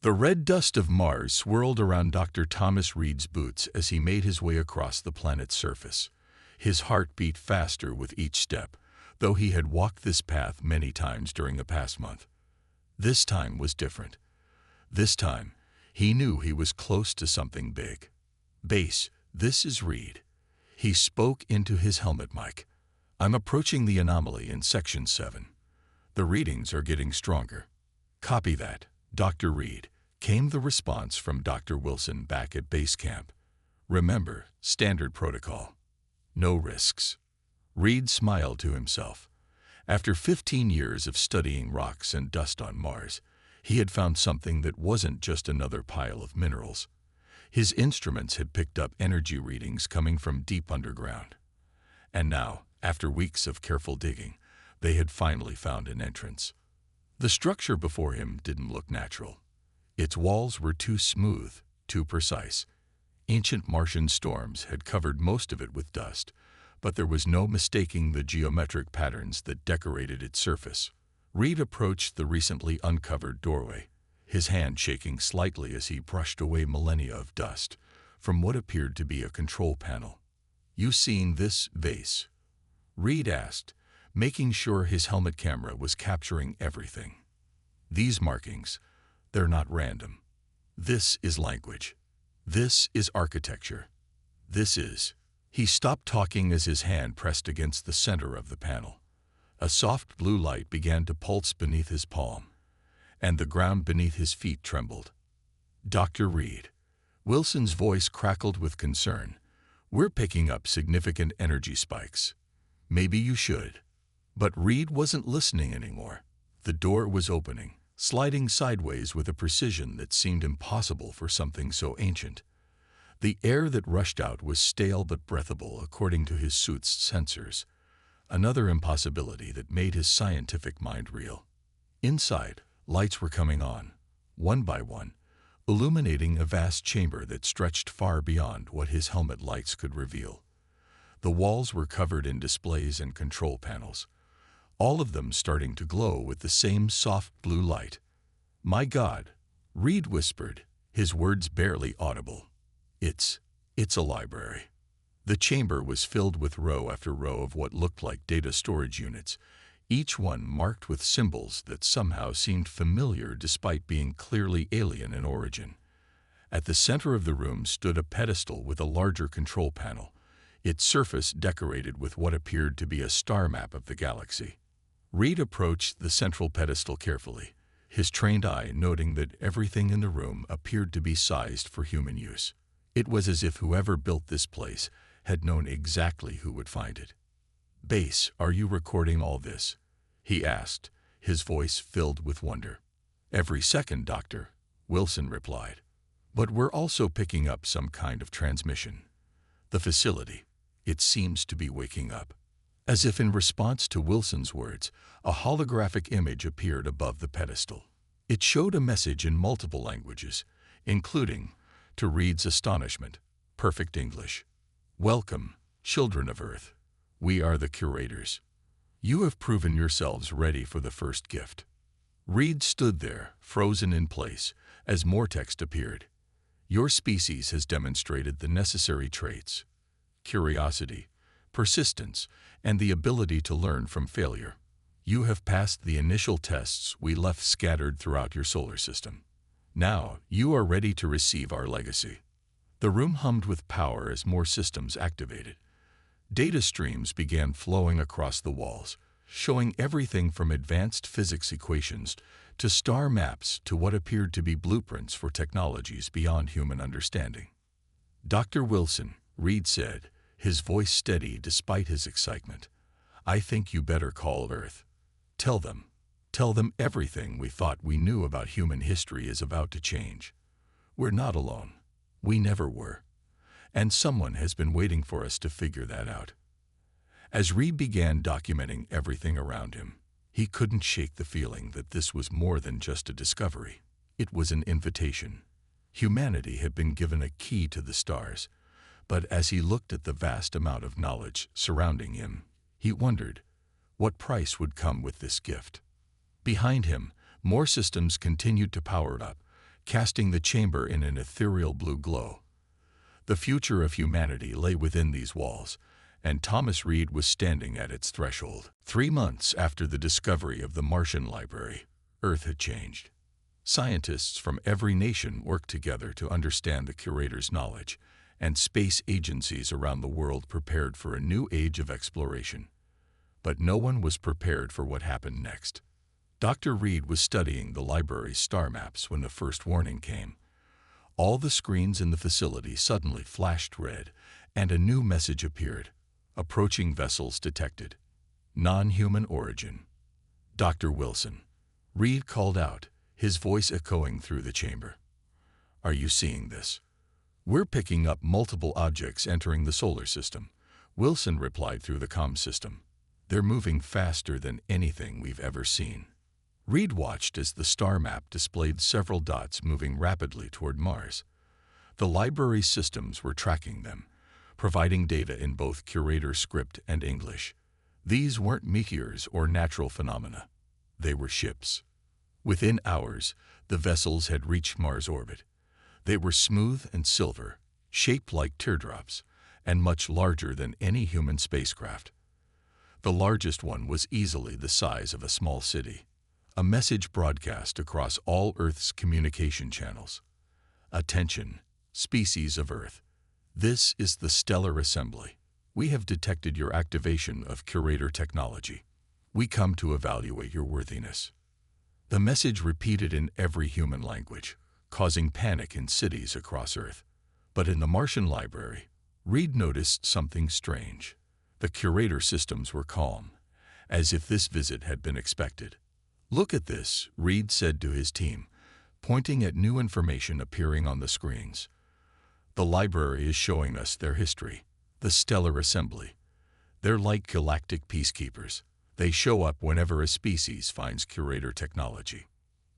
The red dust of Mars swirled around Dr. Thomas Reed's boots as he made his way across the planet's surface. His heart beat faster with each step, though he had walked this path many times during the past month. This time was different. This time, he knew he was close to something big. "Base, this is Reed." He spoke into his helmet mic. "I'm approaching the anomaly in Section 7. The readings are getting stronger." "Copy that, Dr. Reed," came the response from Dr. Wilson back at base camp. "Remember, standard protocol. No risks." Reed smiled to himself. After 15 years of studying rocks and dust on Mars, he had found something that wasn't just another pile of minerals. His instruments had picked up energy readings coming from deep underground. And now, after weeks of careful digging, they had finally found an entrance. The structure before him didn't look natural. Its walls were too smooth, too precise. Ancient Martian storms had covered most of it with dust, but there was no mistaking the geometric patterns that decorated its surface. Reed approached the recently uncovered doorway, his hand shaking slightly as he brushed away millennia of dust from what appeared to be a control panel. "You seen this, Base?" Reed asked, making sure his helmet camera was capturing everything. "These markings, they're not random. This is language. This is architecture. This is..." He stopped talking as his hand pressed against the center of the panel. A soft blue light began to pulse beneath his palm, and the ground beneath his feet trembled. "Dr. Reed," Wilson's voice crackled with concern, "we're picking up significant energy spikes. Maybe you should." But Reed wasn't listening anymore. The door was opening, sliding sideways with a precision that seemed impossible for something so ancient. The air that rushed out was stale but breathable according to his suit's sensors, another impossibility that made his scientific mind reel. Inside, lights were coming on, one by one, illuminating a vast chamber that stretched far beyond what his helmet lights could reveal. The walls were covered in displays and control panels, all of them starting to glow with the same soft blue light. "My God," Reed whispered, his words barely audible. It's a library." The chamber was filled with row after row of what looked like data storage units, each one marked with symbols that somehow seemed familiar despite being clearly alien in origin. At the center of the room stood a pedestal with a larger control panel, its surface decorated with what appeared to be a star map of the galaxy. Reed approached the central pedestal carefully, his trained eye noting that everything in the room appeared to be sized for human use. It was as if whoever built this place had known exactly who would find it. "Base, are you recording all this?" he asked, his voice filled with wonder. "Every second, Doctor," Wilson replied. "But we're also picking up some kind of transmission. The facility, it seems to be waking up." As if in response to Wilson's words, a holographic image appeared above the pedestal. It showed a message in multiple languages, including, to Reed's astonishment, perfect English. "Welcome, children of Earth. We are the Curators. You have proven yourselves ready for the first gift." Reed stood there, frozen in place, as more text appeared. "Your species has demonstrated the necessary traits: curiosity, persistence, and the ability to learn from failure. You have passed the initial tests we left scattered throughout your solar system. Now, you are ready to receive our legacy." The room hummed with power as more systems activated. Data streams began flowing across the walls, showing everything from advanced physics equations to star maps to what appeared to be blueprints for technologies beyond human understanding. "Dr. Wilson," Reed said, his voice steady despite his excitement, "I think you better call Earth. Tell them everything we thought we knew about human history is about to change. We're not alone. We never were. And someone has been waiting for us to figure that out." As Reed began documenting everything around him, he couldn't shake the feeling that this was more than just a discovery. It was an invitation. Humanity had been given a key to the stars, but as he looked at the vast amount of knowledge surrounding him, he wondered what price would come with this gift. Behind him, more systems continued to power up, casting the chamber in an ethereal blue glow. The future of humanity lay within these walls, and Thomas Reed was standing at its threshold. 3 months after the discovery of the Martian library, Earth had changed. Scientists from every nation worked together to understand the Curators' knowledge, and space agencies around the world prepared for a new age of exploration. But no one was prepared for what happened next. Dr. Reed was studying the library's star maps when the first warning came. All the screens in the facility suddenly flashed red, and a new message appeared. Approaching vessels detected. Non-human origin. Dr. Wilson. Reed called out, his voice echoing through the chamber. Are you seeing this? We're picking up multiple objects entering the solar system. Wilson replied through the comm system. They're moving faster than anything we've ever seen. Reed watched as the star map displayed several dots moving rapidly toward Mars. The library's systems were tracking them, providing data in both Curator script and English. These weren't meteors or natural phenomena. They were ships. Within hours, the vessels had reached Mars' orbit. They were smooth and silver, shaped like teardrops, and much larger than any human spacecraft. The largest one was easily the size of a small city. A message broadcast across all Earth's communication channels. Attention, species of Earth. This is the Stellar Assembly. We have detected your activation of Curator technology. We come to evaluate your worthiness. The message repeated in every human language, causing panic in cities across Earth. But in the Martian library, Reed noticed something strange. The Curator systems were calm, as if this visit had been expected. Look at this, Reed said to his team, pointing at new information appearing on the screens. The library is showing us their history, the Stellar Assembly. They're like galactic peacekeepers. They show up whenever a species finds Curator technology.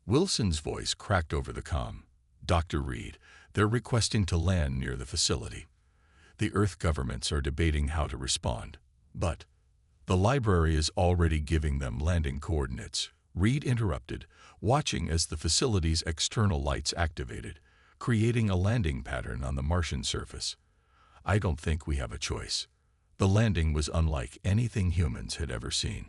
Wilson's voice cracked over the comm. Dr. Reed, they're requesting to land near the facility. The Earth governments are debating how to respond. But the library is already giving them landing coordinates. Reed interrupted, watching as the facility's external lights activated, creating a landing pattern on the Martian surface. I don't think we have a choice. The landing was unlike anything humans had ever seen.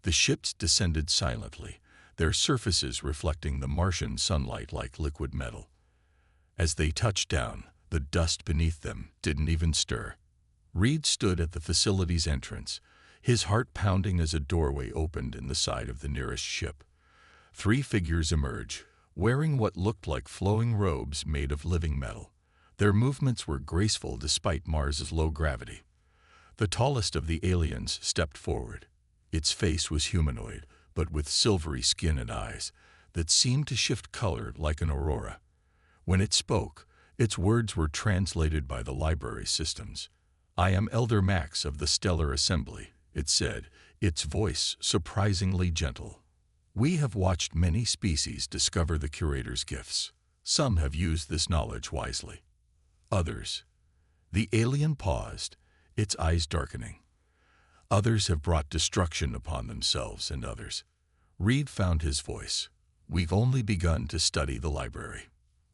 The ships descended silently, their surfaces reflecting the Martian sunlight like liquid metal. As they touched down, the dust beneath them didn't even stir. Reed stood at the facility's entrance, his heart pounding as a doorway opened in the side of the nearest ship. 3 figures emerged, wearing what looked like flowing robes made of living metal. Their movements were graceful despite Mars's low gravity. The tallest of the aliens stepped forward. Its face was humanoid, but with silvery skin and eyes that seemed to shift color like an aurora. When it spoke, its words were translated by the library systems. I am Elder Max of the Stellar Assembly, it said, its voice surprisingly gentle. We have watched many species discover the Curator's gifts. Some have used this knowledge wisely. Others. The alien paused, its eyes darkening. Others have brought destruction upon themselves and others. Reed found his voice. We've only begun to study the library.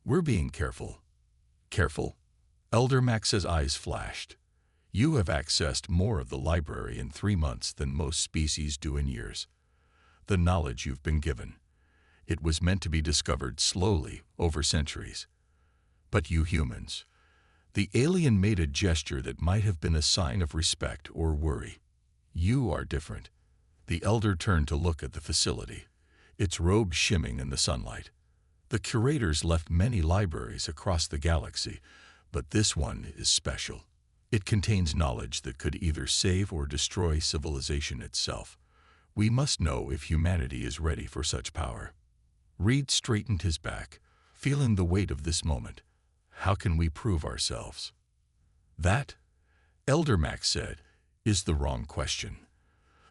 We're being careful. Careful? Elder Max's eyes flashed. You have accessed more of the library in 3 months than most species do in years. The knowledge you've been given. It was meant to be discovered slowly over centuries. But you humans. The alien made a gesture that might have been a sign of respect or worry. You are different. The elder turned to look at the facility, its robe shimming in the sunlight. The Curators left many libraries across the galaxy, but this one is special. It contains knowledge that could either save or destroy civilization itself. We must know if humanity is ready for such power. Reed straightened his back, feeling the weight of this moment. How can we prove ourselves? That, Elder Max said, is the wrong question.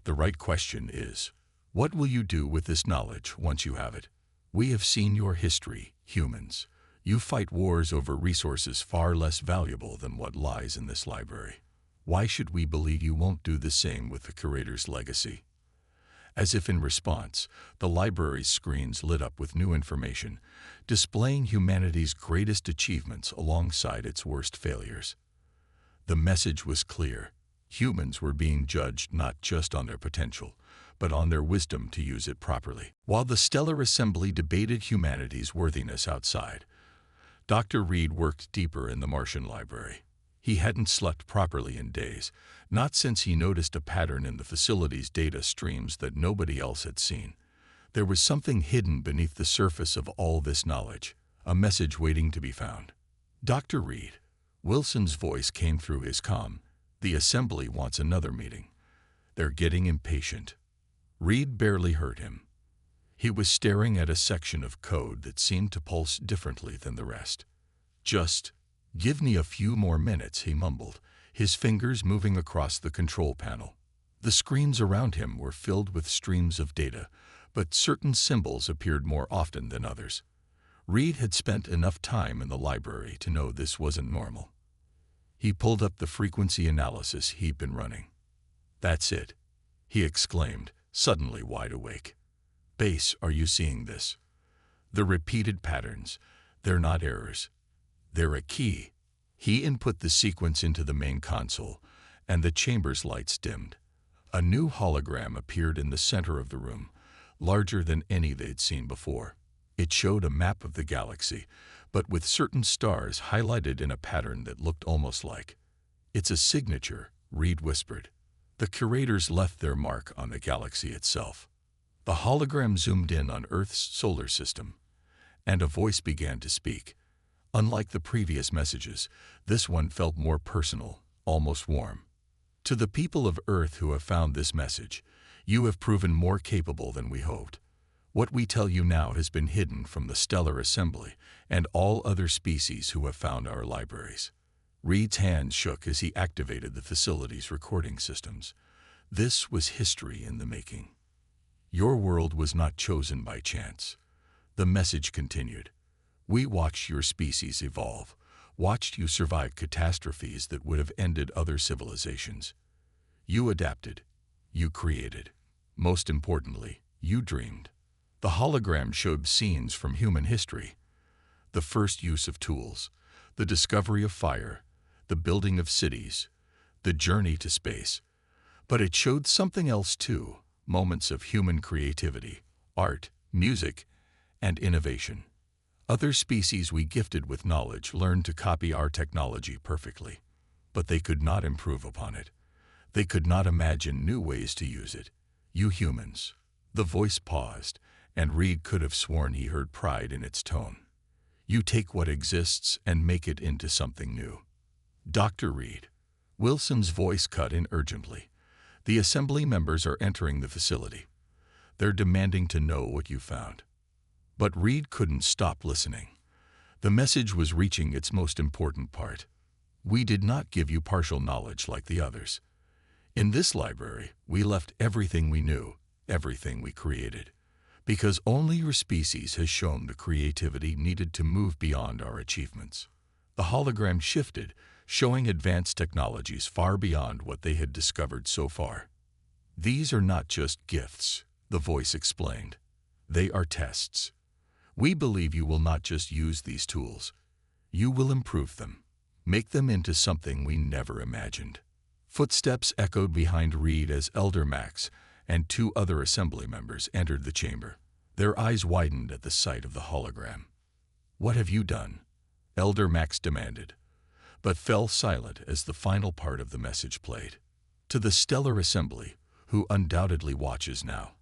The right question is, what will you do with this knowledge once you have it? We have seen your history, humans. You fight wars over resources far less valuable than what lies in this library. Why should we believe you won't do the same with the Curator's legacy? As if in response, the library's screens lit up with new information, displaying humanity's greatest achievements alongside its worst failures. The message was clear. Humans were being judged not just on their potential, but on their wisdom to use it properly. While the Stellar Assembly debated humanity's worthiness outside, Dr. Reed worked deeper in the Martian library. He hadn't slept properly in days, not since he noticed a pattern in the facility's data streams that nobody else had seen. There was something hidden beneath the surface of all this knowledge, a message waiting to be found. Dr. Reed, Wilson's voice came through his comm. The assembly wants another meeting. They're getting impatient. Reed barely heard him. He was staring at a section of code that seemed to pulse differently than the rest. Just give me a few more minutes, he mumbled, his fingers moving across the control panel. The screens around him were filled with streams of data, but certain symbols appeared more often than others. Reed had spent enough time in the library to know this wasn't normal. He pulled up the frequency analysis he'd been running. That's it, he exclaimed, suddenly wide awake. Base, are you seeing this? The repeated patterns, they're not errors. They're a key. He input the sequence into the main console, and the chamber's lights dimmed. A new hologram appeared in the center of the room, larger than any they'd seen before. It showed a map of the galaxy, but with certain stars highlighted in a pattern that looked almost like. It's a signature, Reed whispered. The Curators left their mark on the galaxy itself. The hologram zoomed in on Earth's solar system, and a voice began to speak. Unlike the previous messages, this one felt more personal, almost warm. To the people of Earth who have found this message, you have proven more capable than we hoped. What we tell you now has been hidden from the Stellar Assembly and all other species who have found our libraries. Reed's hands shook as he activated the facility's recording systems. This was history in the making. Your world was not chosen by chance. The message continued. We watched your species evolve, watched you survive catastrophes that would have ended other civilizations. You adapted. You created. Most importantly, you dreamed. The hologram showed scenes from human history. The first use of tools, the discovery of fire, the building of cities, the journey to space. But it showed something else too, moments of human creativity, art, music, and innovation. Other species we gifted with knowledge learned to copy our technology perfectly, but they could not improve upon it. They could not imagine new ways to use it. You humans. The voice paused, and Reed could have sworn he heard pride in its tone. You take what exists and make it into something new. Dr. Reed. Wilson's voice cut in urgently. The assembly members are entering the facility. They're demanding to know what you found. But Reed couldn't stop listening. The message was reaching its most important part. We did not give you partial knowledge like the others. In this library, we left everything we knew, everything we created, because only your species has shown the creativity needed to move beyond our achievements. The hologram shifted, showing advanced technologies far beyond what they had discovered so far. These are not just gifts, the voice explained. They are tests. We believe you will not just use these tools. You will improve them, make them into something we never imagined. Footsteps echoed behind Reed as Elder Max and two other assembly members entered the chamber. Their eyes widened at the sight of the hologram. What have you done? Elder Max demanded, but fell silent as the final part of the message played. To the Stellar Assembly, who undoubtedly watches now,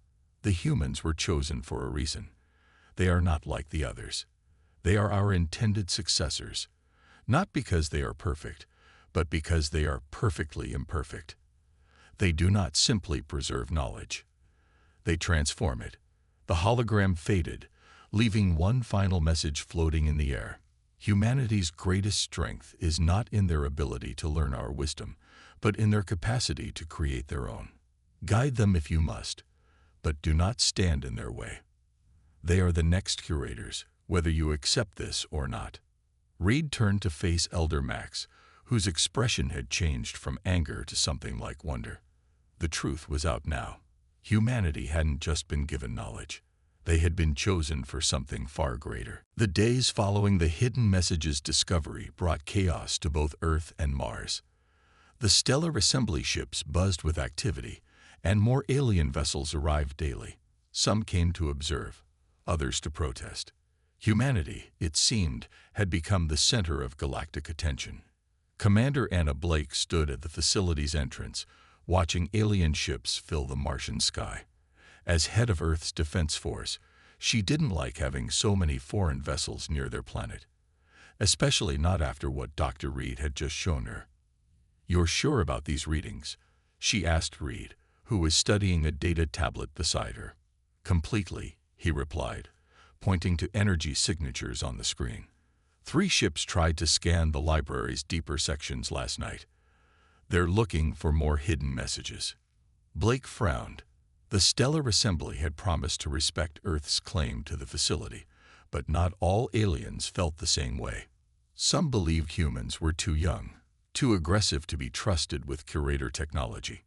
the humans were chosen for a reason. They are not like the others. They are our intended successors, not because they are perfect, but because they are perfectly imperfect. They do not simply preserve knowledge. They transform it. The hologram faded, leaving one final message floating in the air. Humanity's greatest strength is not in their ability to learn our wisdom, but in their capacity to create their own. Guide them if you must, but do not stand in their way. They are the next curators, whether you accept this or not. Reed turned to face Elder Max, whose expression had changed from anger to something like wonder. The truth was out now. Humanity hadn't just been given knowledge. They had been chosen for something far greater. The days following the Hidden Messages discovery brought chaos to both Earth and Mars. The stellar assembly ships buzzed with activity, and more alien vessels arrived daily. Some came to observe, others to protest. Humanity, it seemed, had become the center of galactic attention. Commander Anna Blake stood at the facility's entrance, watching alien ships fill the Martian sky. As head of Earth's defense force, she didn't like having so many foreign vessels near their planet, especially not after what Dr. Reed had just shown her. "You're sure about these readings?" she asked Reed, who was studying a data tablet beside her. "Completely," he replied, pointing to energy signatures on the screen. 3 ships tried to scan the library's deeper sections last night. They're looking for more hidden messages. Blake frowned. The stellar assembly had promised to respect Earth's claim to the facility, but not all aliens felt the same way. Some believed humans were too young, too aggressive to be trusted with curator technology.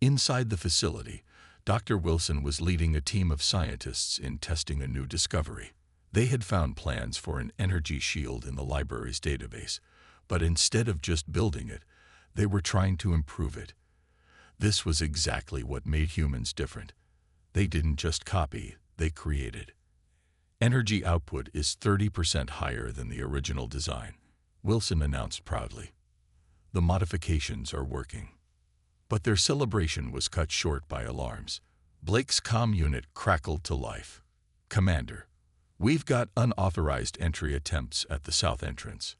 Inside the facility, Dr. Wilson was leading a team of scientists in testing a new discovery. They had found plans for an energy shield in the library's database, but instead of just building it, they were trying to improve it. This was exactly what made humans different. They didn't just copy, they created. Energy output is 30% higher than the original design, Wilson announced proudly. The modifications are working. But their celebration was cut short by alarms. Blake's comm unit crackled to life. "Commander, we've got unauthorized entry attempts at the south entrance."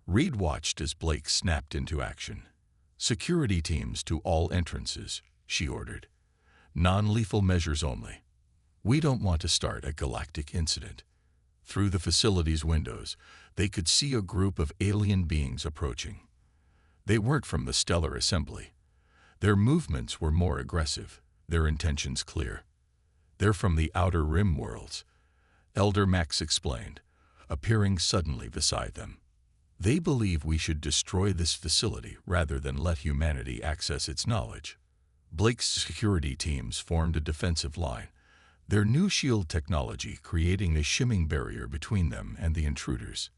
Reed watched as Blake snapped into action. "Security teams to all entrances," she ordered. "Non-lethal measures only. We don't want to start a galactic incident." Through the facility's windows, they could see a group of alien beings approaching. They weren't from the stellar assembly. Their movements were more aggressive, their intentions clear. "They're from the outer rim worlds," Elder Max explained, appearing suddenly beside them. "They believe we should destroy this facility rather than let humanity access its knowledge." Blake's security teams formed a defensive line, their new shield technology creating a shimming barrier between them and the intruders.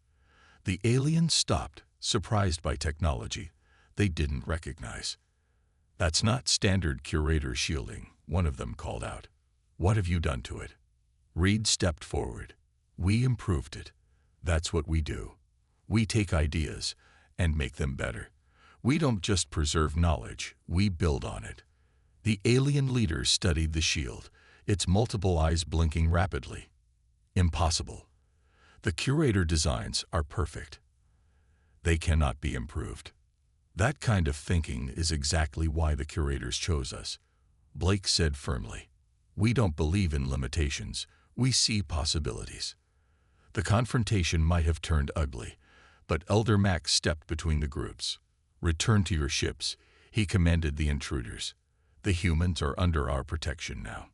The aliens stopped, surprised by technology they didn't recognize. "That's not standard curator shielding," one of them called out. "What have you done to it?" Reed stepped forward. "We improved it. That's what we do. We take ideas and make them better. We don't just preserve knowledge, we build on it." The alien leaders studied the shield, its multiple eyes blinking rapidly. "Impossible. The curator designs are perfect. They cannot be improved." "That kind of thinking is exactly why the curators chose us," Blake said firmly. "We don't believe in limitations, we see possibilities." The confrontation might have turned ugly, but Elder Max stepped between the groups. "Return to your ships," he commanded the intruders. "The humans are under our protection now."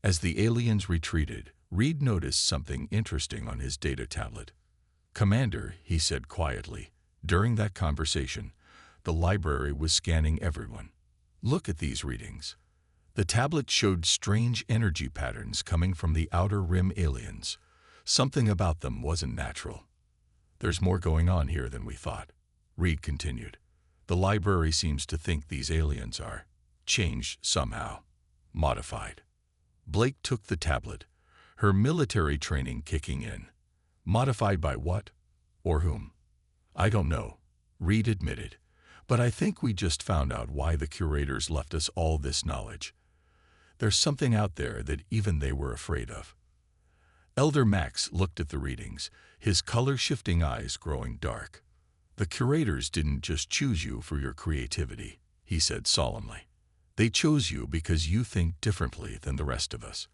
As the aliens retreated, Reed noticed something interesting on his data tablet. "Commander," he said quietly, during that conversation, the library was scanning everyone. "Look at these readings." The tablet showed strange energy patterns coming from the outer rim aliens. Something about them wasn't natural. "There's more going on here than we thought," Reed continued. "The library seems to think these aliens are changed somehow, modified." Blake took the tablet, her military training kicking in. "Modified by what? Or whom?" "I don't know," Reed admitted. "But I think we just found out why the curators left us all this knowledge. There's something out there that even they were afraid of." Elder Max looked at the readings, his color-shifting eyes growing dark. "The curators didn't just choose you for your creativity," he said solemnly. "They chose you because you think differently than the rest of us.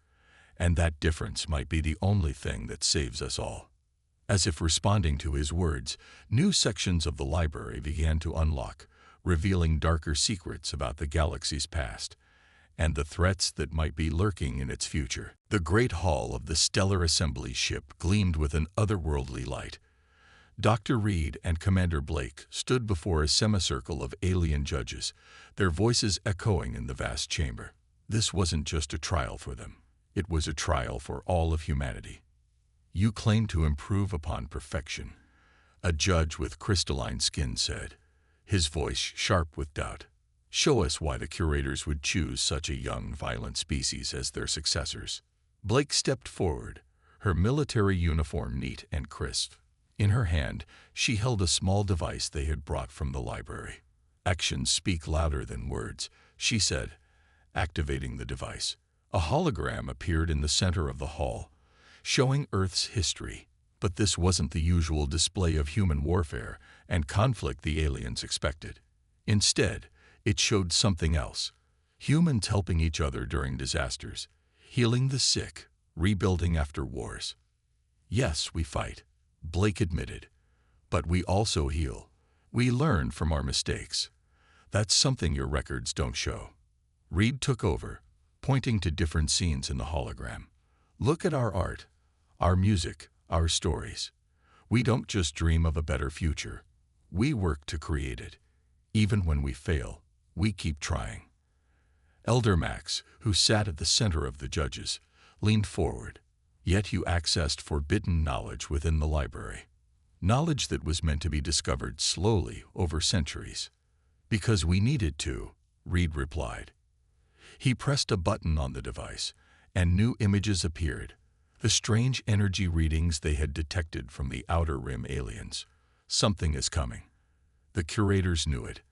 And that difference might be the only thing that saves us all." As if responding to his words, new sections of the library began to unlock, revealing darker secrets about the galaxy's past and the threats that might be lurking in its future. The great hall of the stellar assembly ship gleamed with an otherworldly light. Dr. Reed and Commander Blake stood before a semicircle of alien judges, their voices echoing in the vast chamber. This wasn't just a trial for them. It was a trial for all of humanity. You claim to improve upon perfection, a judge with crystalline skin said, his voice sharp with doubt. Show us why the curators would choose such a young, violent species as their successors. Blake stepped forward, her military uniform neat and crisp. In her hand, she held a small device they had brought from the library. Actions speak louder than words, she said, activating the device. A hologram appeared in the center of the hall, showing Earth's history. But this wasn't the usual display of human warfare and conflict the aliens expected. Instead, it showed something else. Humans helping each other during disasters, healing the sick, rebuilding after wars. Yes, we fight, Blake admitted, but we also heal. We learn from our mistakes. That's something your records don't show. Reed took over, pointing to different scenes in the hologram. Look at our art, our music, our stories. We don't just dream of a better future. We work to create it. Even when we fail, we keep trying. Elder Max, who sat at the center of the judges, leaned forward. Yet you accessed forbidden knowledge within the library. Knowledge that was meant to be discovered slowly over centuries. Because we needed to, Reed replied. He pressed a button on the device, and new images appeared. The strange energy readings they had detected from the Outer Rim aliens. Something is coming. The curators knew it.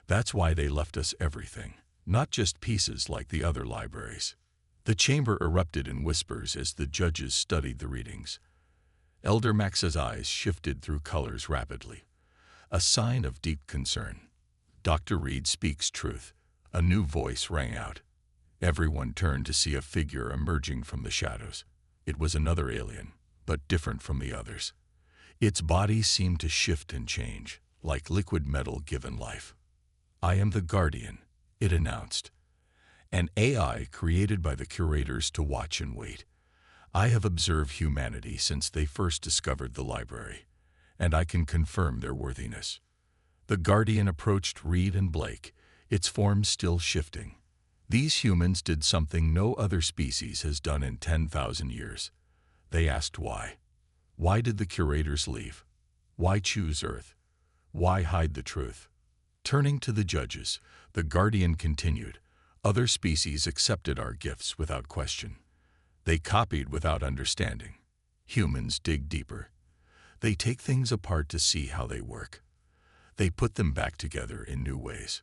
That's why they left us everything, not just pieces like the other libraries. The chamber erupted in whispers as the judges studied the readings. Elder Max's eyes shifted through colors rapidly, a sign of deep concern. Dr. Reed speaks truth. A new voice rang out. Everyone turned to see a figure emerging from the shadows. It was another alien, but different from the others. Its body seemed to shift and change, like liquid metal given life. I am the Guardian, it announced. An AI created by the curators to watch and wait. I have observed humanity since they first discovered the library, and I can confirm their worthiness. The Guardian approached Reed and Blake, its form still shifting. These humans did something no other species has done in 10,000 years. They asked why. Why did the curators leave? Why choose Earth? Why hide the truth? Turning to the judges, the Guardian continued. Other species accepted our gifts without question. They copied without understanding. Humans dig deeper. They take things apart to see how they work. They put them back together in new ways.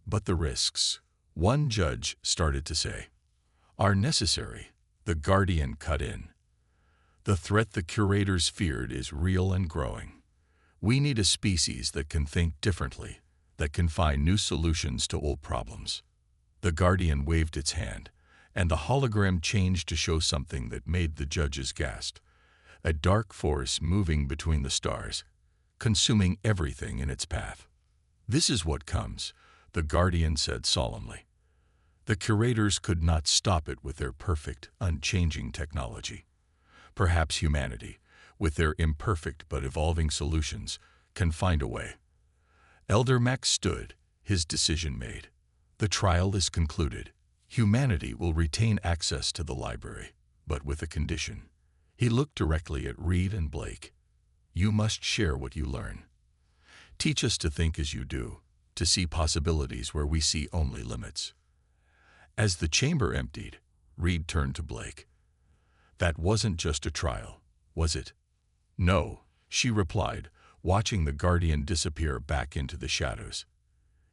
But the risks, one judge started to say, are necessary. The Guardian cut in. The threat the curators feared is real and growing. We need a species that can think differently, that can find new solutions to old problems. The Guardian waved its hand, and the hologram changed to show something that made the judges gasp. A dark force moving between the stars, consuming everything in its path. This is what comes, the Guardian said solemnly. The curators could not stop it with their perfect, unchanging technology. Perhaps humanity, with their imperfect but evolving solutions, can find a way. Elder Max stood, his decision made. The trial is concluded. Humanity will retain access to the library, but with a condition. He looked directly at Reed and Blake. You must share what you learn. Teach us to think as you do, to see possibilities where we see only limits. As the chamber emptied, Reed turned to Blake. That wasn't just a trial, was it? No, she replied, watching the Guardian disappear back into the shadows.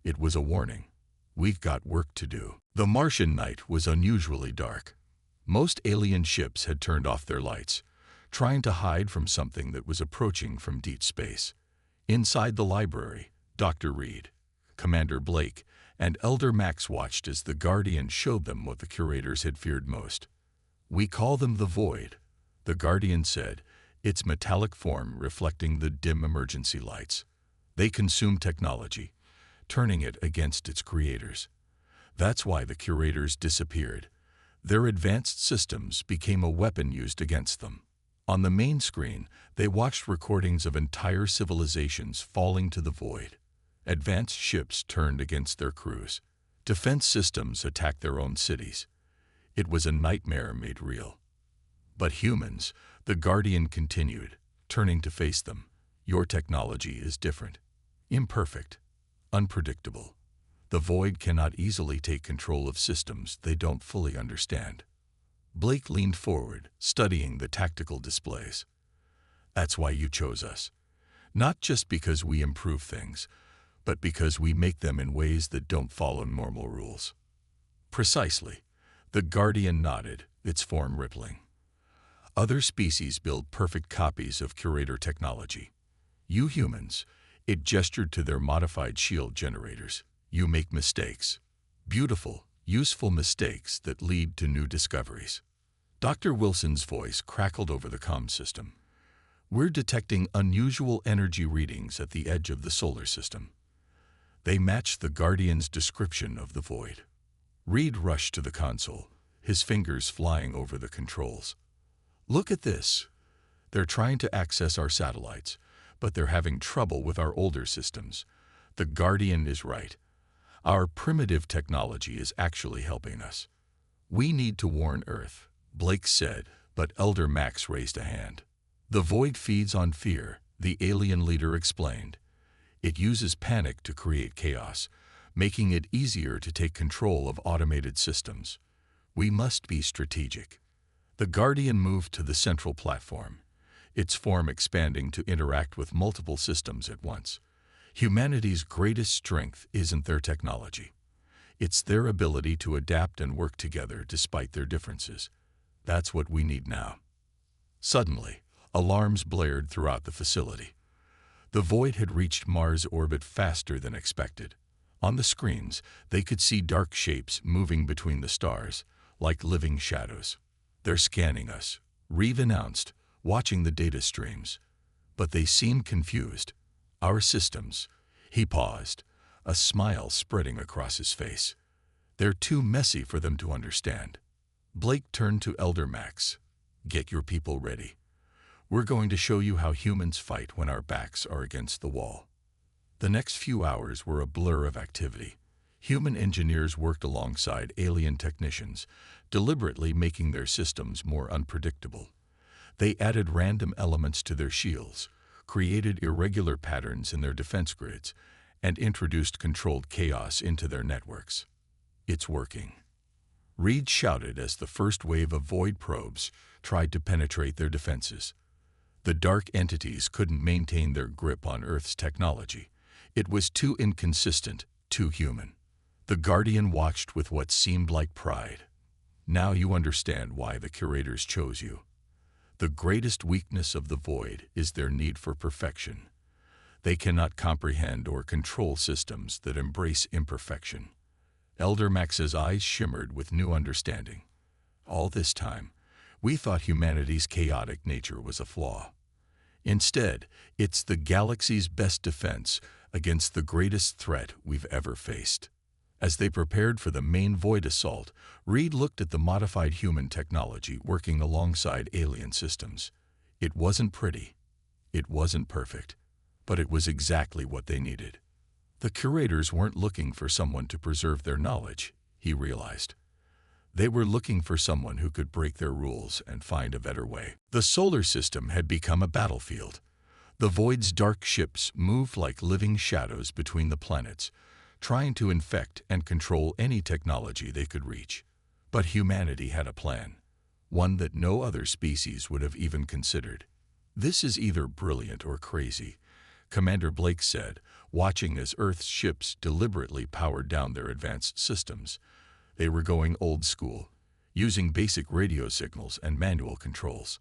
It was a warning. We've got work to do. The Martian night was unusually dark. Most alien ships had turned off their lights, trying to hide from something that was approaching from deep space. Inside the library, Dr. Reed, Commander Blake, and Elder Max watched as the Guardian showed them what the curators had feared most. We call them the Void, the Guardian said, its metallic form reflecting the dim emergency lights. They consume technology, turning it against its creators. That's why the curators disappeared. Their advanced systems became a weapon used against them. On the main screen, they watched recordings of entire civilizations falling to the void. Advanced ships turned against their crews. Defense systems attacked their own cities. It was a nightmare made real. But humans, the Guardian continued, turning to face them. Your technology is different, imperfect, unpredictable. The Void cannot easily take control of systems they don't fully understand. Blake leaned forward, studying the tactical displays. That's why you chose us. Not just because we improve things, but because we make them in ways that don't follow normal rules. Precisely. The Guardian nodded, its form rippling. Other species build perfect copies of Curator technology. You humans, it gestured to their modified shield generators. You make mistakes. Beautiful, useful mistakes that lead to new discoveries. Dr. Wilson's voice crackled over the comm system. We're detecting unusual energy readings at the edge of the solar system. They match the Guardian's description of the Void. Reed rushed to the console, his fingers flying over the controls. Look at this. They're trying to access our satellites, but they're having trouble with our older systems. The Guardian is right. Our primitive technology is actually helping us. We need to warn Earth, Blake said, but Elder Max raised a hand. The Void feeds on fear, the alien leader explained. It uses panic to create chaos, making it easier to take control of automated systems. We must be strategic. The Guardian moved to the central platform, its form expanding to interact with multiple systems at once. Humanity's greatest strength isn't their technology. It's their ability to adapt and work together despite their differences. That's what we need now. Suddenly, alarms blared throughout the facility. The Void had reached Mars' orbit faster than expected. On the screens, they could see dark shapes moving between the stars, like living shadows. They're scanning us, Reeve announced, watching the data streams. But they seemed confused. Our systems. He paused, a smile spreading across his face. They're too messy for them to understand. Blake turned to Elder Max. Get your people ready. We're going to show you how humans fight when our backs are against the wall. The next few hours were a blur of activity. Human engineers worked alongside alien technicians, deliberately making their systems more unpredictable. They added random elements to their shields, created irregular patterns in their defense grids, and introduced controlled chaos into their networks. It's working. Reed shouted as the first wave of Void probes tried to penetrate their defenses. The dark entities couldn't maintain their grip on Earth's technology. It was too inconsistent, too human. The Guardian watched with what seemed like pride. Now you understand why the Curators chose you. The greatest weakness of the Void is their need for perfection. They cannot comprehend or control systems that embrace imperfection. Elder Max's eyes shimmered with new understanding. All this time, we thought humanity's chaotic nature was a flaw. Instead, it's the galaxy's best defense against the greatest threat we've ever faced. As they prepared for the main Void assault, Reed looked at the modified human technology working alongside alien systems. It wasn't pretty. It wasn't perfect. But it was exactly what they needed. The Curators weren't looking for someone to preserve their knowledge, he realized. They were looking for someone who could break their rules and find a better way. The solar system had become a battlefield. The Void's dark ships moved like living shadows between the planets, trying to infect and control any technology they could reach. But humanity had a plan, one that no other species would have even considered. This is either brilliant or crazy, Commander Blake said, watching as Earth's ships deliberately powered down their advanced systems. They were going old school, using basic radio signals and manual controls.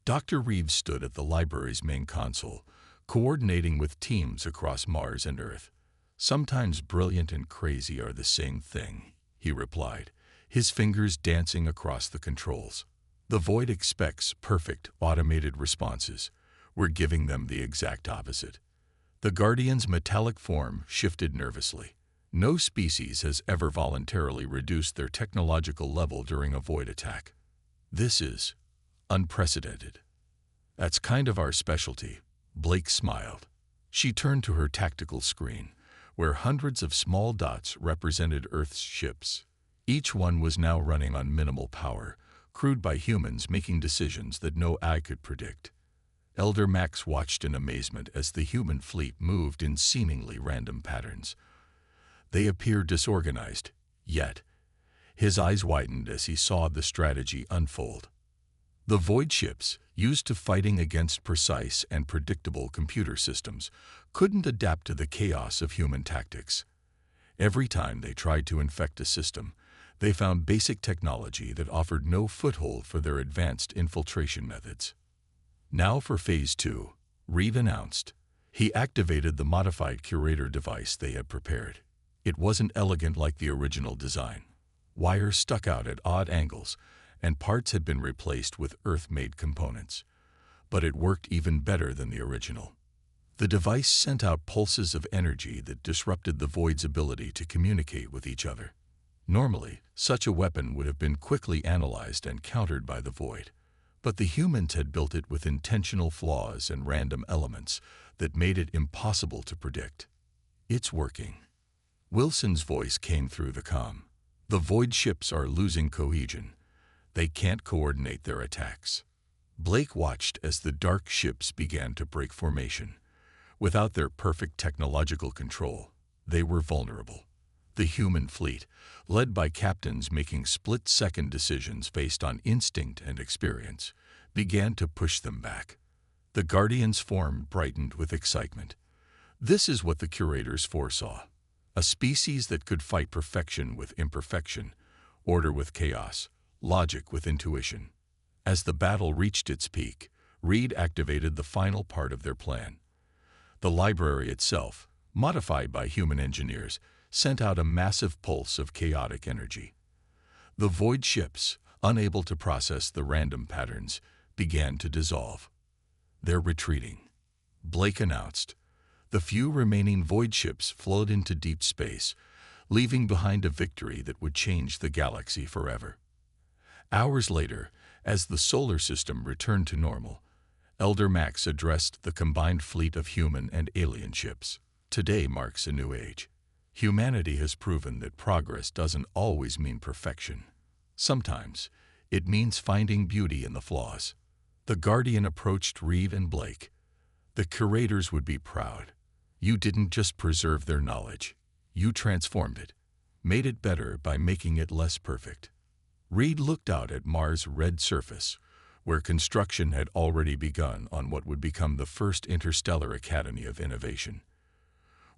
Dr. Reeves stood at the library's main console, coordinating with teams across Mars and Earth. Sometimes brilliant and crazy are the same thing, he replied, his fingers dancing across the controls. The Void expects perfect, automated responses. We're giving them the exact opposite. The Guardian's metallic form shifted nervously. No species has ever voluntarily reduced their technological level during a Void attack. This is unprecedented. That's kind of our specialty, Blake smiled. She turned to her tactical screen, where hundreds of small dots represented Earth's ships. Each one was now running on minimal power, crewed by humans making decisions that no eye could predict. Elder Max watched in amazement as the human fleet moved in seemingly random patterns. They appeared disorganized, yet his eyes widened as he saw the strategy unfold. The void ships, used to fighting against precise and predictable computer systems, couldn't adapt to the chaos of human tactics. Every time they tried to infect a system, they found basic technology that offered no foothold for their advanced infiltration methods. Now for Phase 2, Reeve announced. He activated the modified Curator device they had prepared. It wasn't elegant like the original design. Wires stuck out at odd angles, and parts had been replaced with Earth-made components. But it worked even better than the original. The device sent out pulses of energy that disrupted the Void's ability to communicate with each other. Normally, such a weapon would have been quickly analyzed and countered by the Void. But the humans had built it with intentional flaws and random elements that made it impossible to predict. It's working. Wilson's voice came through the comm. The Void ships are losing cohesion. They can't coordinate their attacks. Blake watched as the dark ships began to break formation. Without their perfect technological control, they were vulnerable. The human fleet, led by captains making split-second decisions based on instinct and experience, began to push them back. The Guardians' form brightened with excitement. This is what the Curators foresaw: a species that could fight perfection with imperfection, order with chaos, logic with intuition. As the battle reached its peak, Reed activated the final part of their plan. The library itself, modified by human engineers, sent out a massive pulse of chaotic energy. The Void ships, unable to process the random patterns, began to dissolve. They're retreating, Blake announced. The few remaining Void ships flowed into deep space, leaving behind a victory that would change the galaxy forever. Hours later, as the solar system returned to normal, Elder Max addressed the combined fleet of human and alien ships. Today marks a new age. Humanity has proven that progress doesn't always mean perfection. Sometimes, it means finding beauty in the flaws. The Guardian approached Reeve and Blake. The Curators would be proud. You didn't just preserve their knowledge. You transformed it, made it better by making it less perfect. Reed looked out at Mars' red surface, where construction had already begun on what would become the first interstellar academy of innovation.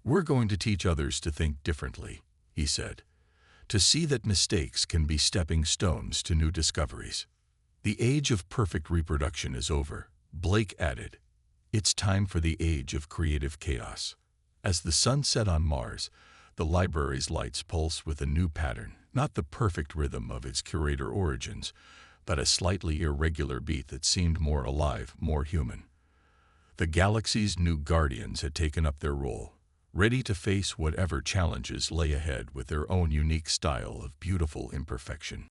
We're going to teach others to think differently, he said, to see that mistakes can be stepping stones to new discoveries. The age of perfect reproduction is over, Blake added. It's time for the age of creative chaos. As the sun set on Mars, the library's lights pulsed with a new pattern, not the perfect rhythm of its Curator origins, but a slightly irregular beat that seemed more alive, more human. The galaxy's new Guardians had taken up their role, ready to face whatever challenges lay ahead with their own unique style of beautiful imperfection.